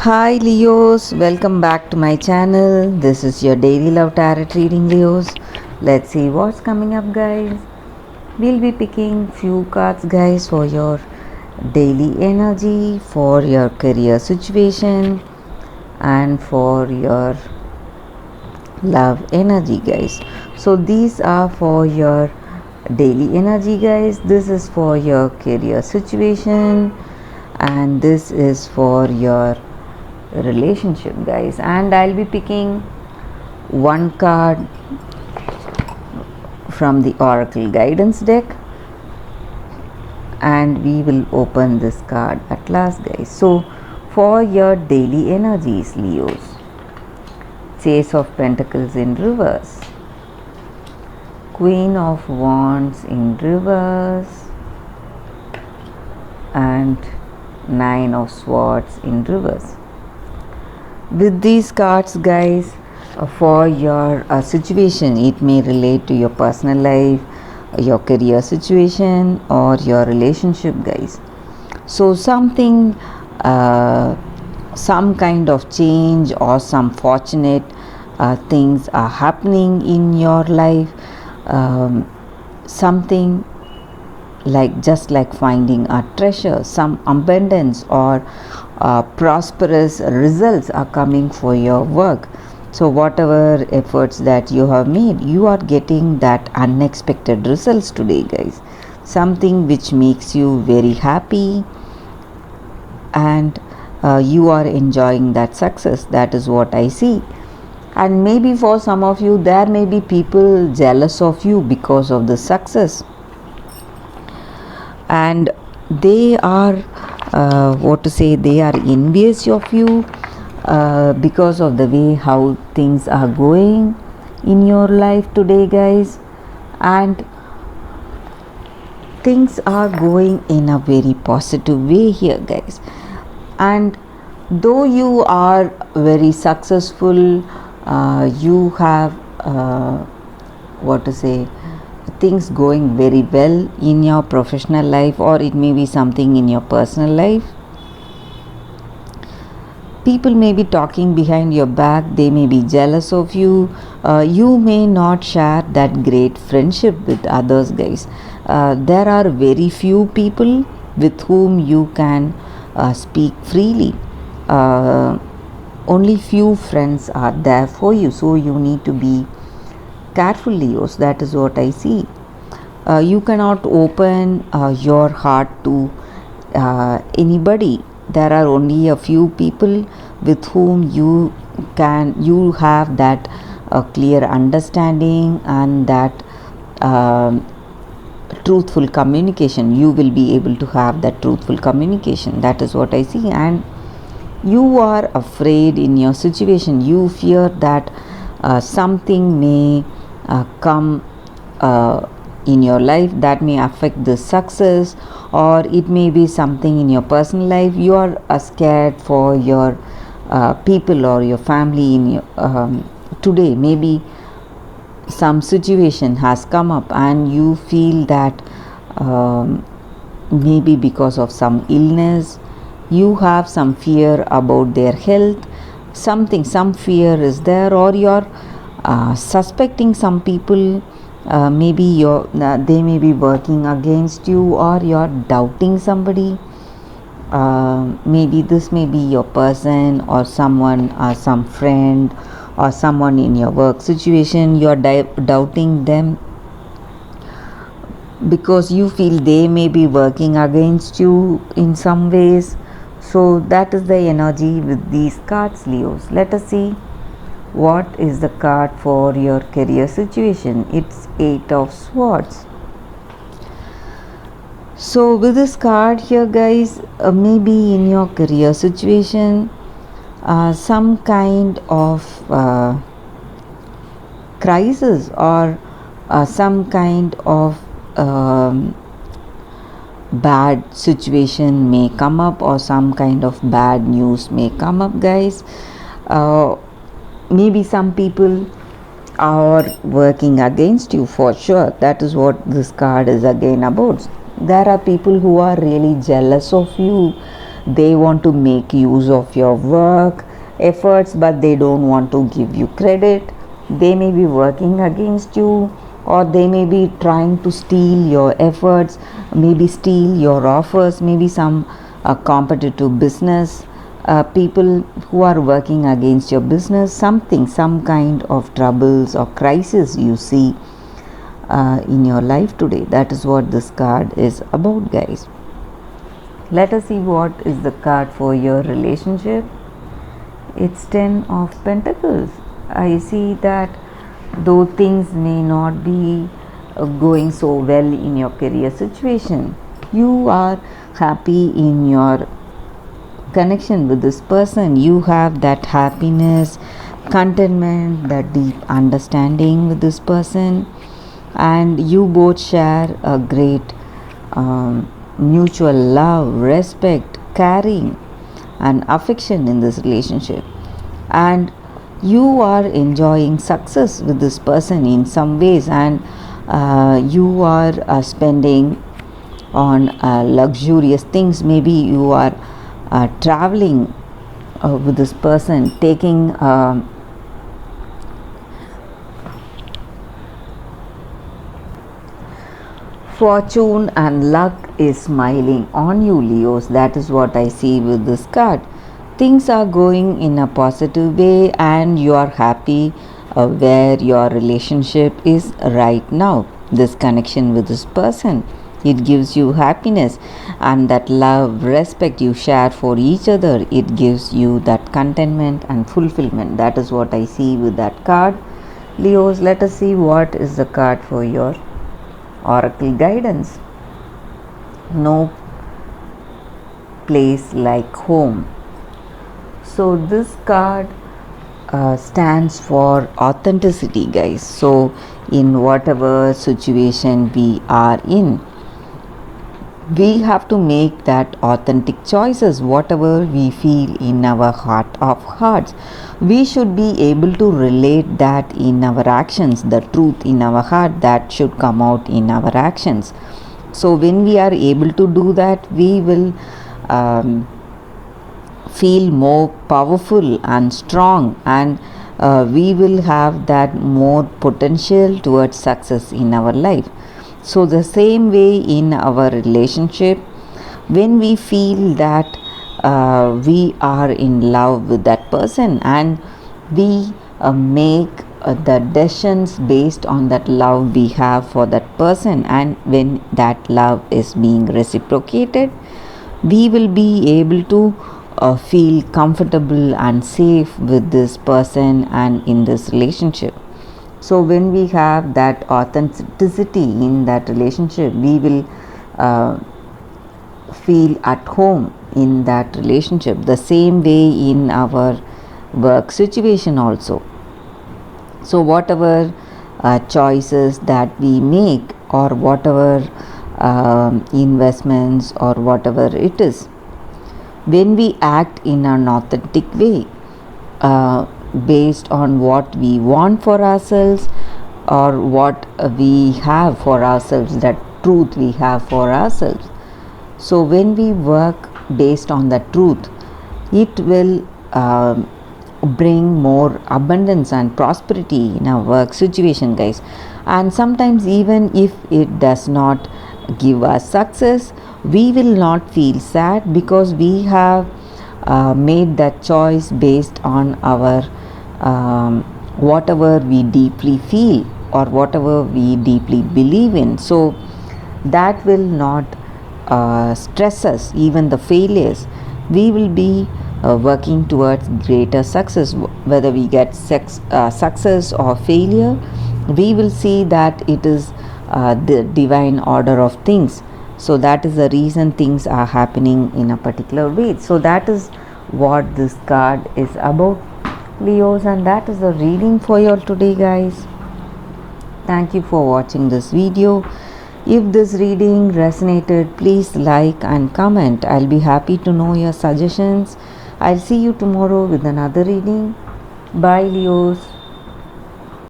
Hi Leos, welcome back to my channel. This is your daily love tarot reading, Leos. Let's see what's coming up, guys. We'll be picking few cards, guys, for your daily energy, for your career situation, and for your love energy, guys. So these are for your daily energy, guys. This is for your career situation, and this is for your relationship, guys. And I'll be picking one card from the oracle guidance deck, and we will open this card at last, guys. So for your daily energies, Leos, Ace of Pentacles in reverse, Queen of Wands in reverse, and Nine of Swords in reverse. With these cards, guys, for your situation, it may relate to your personal life, your career situation, or your relationship, guys. So something, some kind of change or some fortunate things are happening in your life. Something like just like finding a treasure, some abundance or prosperous results are coming for your work. So whatever efforts that you have made, you are getting that unexpected results today, guys. Something which makes you very happy, and you are enjoying that success. That is what I see. And maybe for some of you, there may be people jealous of you because of the success, and they are they are envious of you because of the way how things are going in your life today, guys. And things are going in a very positive way here, guys. And though you are very successful, you have things going very well in your professional life, or it may be something in your personal life. People may be talking behind your back, they may be jealous of you. You may not share that great friendship with others, guys. There are very few people with whom you can speak freely. Only few friends are there for you, so you need to be careful, Leos. That is what I see. You cannot open your heart to anybody. There are only a few people with whom you have that clear understanding and that truthful communication. You will be able to have that truthful communication. That is what I see. And you are afraid in your situation. You fear that something may come in your life that may affect the success, or it may be something in your personal life. You are scared for your people or your family in your today. Maybe some situation has come up and you feel that maybe because of some illness you have some fear about their health. Some fear is there, or you're suspecting some people. Maybe they may be working against you, or you're doubting somebody. Maybe this may be your person or someone, some friend or someone in your work situation. You're doubting them because you feel they may be working against you in some ways. So that is the energy with these cards, Leos. Let us see what is the card for your career situation. It's Eight of Swords. So with this card here, guys, maybe in your career situation, some kind of crisis, or some kind of bad situation may come up, or some kind of bad news may come up, guys. Maybe some people are working against you for sure. That is what this card is again about. There are people who are really jealous of you. they want to make use of your work efforts, but they don't want to give you credit. They may be working against you, or they may be trying to steal your efforts, maybe steal your offers, maybe some competitive business people who are working against your business, some kind of troubles or crisis you see in your life today. That is what this card is about, guys. Let us see what is the card for your relationship. It's 10 of Pentacles. I see that though things may not be going so well in your career situation, you are happy in your connection with this person. You have that happiness, contentment, that deep understanding with this person, and you both share a great mutual love, respect, caring, and affection in this relationship. And you are enjoying success with this person in some ways, and you are spending on luxurious things. Maybe you are traveling with this person, taking fortune and luck is smiling on you, Leos. That is what I see with this card. Things are going in a positive way, and you are happy where your relationship is right now. This connection with this person, it gives you happiness, and that love, respect you share for each other, it gives you that contentment and fulfillment. That is what I see with that card, Leos. Let us see what is the card for your oracle guidance. No place like home. So this card stands for authenticity, guys. So in whatever situation we are in, we have to make that authentic choices. Whatever we feel in our heart of hearts, we should be able to relate that in our actions. The truth in our heart, that should come out in our actions. So when we are able to do that, we will feel more powerful and strong, and we will have that more potential towards success in our life. So the same way in our relationship, when we feel that we are in love with that person, and we make the decisions based on that love we have for that person, and when that love is being reciprocated, we will be able to feel comfortable and safe with this person and in this relationship. So when we have that authenticity in that relationship, we will feel at home in that relationship. The same way in our work situation also. So whatever choices that we make, or whatever investments or whatever it is, when we act in an authentic way, based on what we want for ourselves, or what we have for ourselves, that truth we have for ourselves. So when we work based on the truth, it will bring more abundance and prosperity in our work situation, guys. And sometimes even if it does not give us success, we will not feel sad, because we have made that choice based on our whatever we deeply feel, or whatever we deeply believe in. So that will not stress us. Even the failures, we will be working towards greater success. Whether we get success or failure, we will see that it is the divine order of things. So that is the reason things are happening in a particular way. So that is what this card is about, Leos, and that is the reading for you all today, guys. Thank you for watching this video. If this reading resonated, please like and comment. I'll be happy to know your suggestions. I'll see you tomorrow with another reading. Bye, Leos.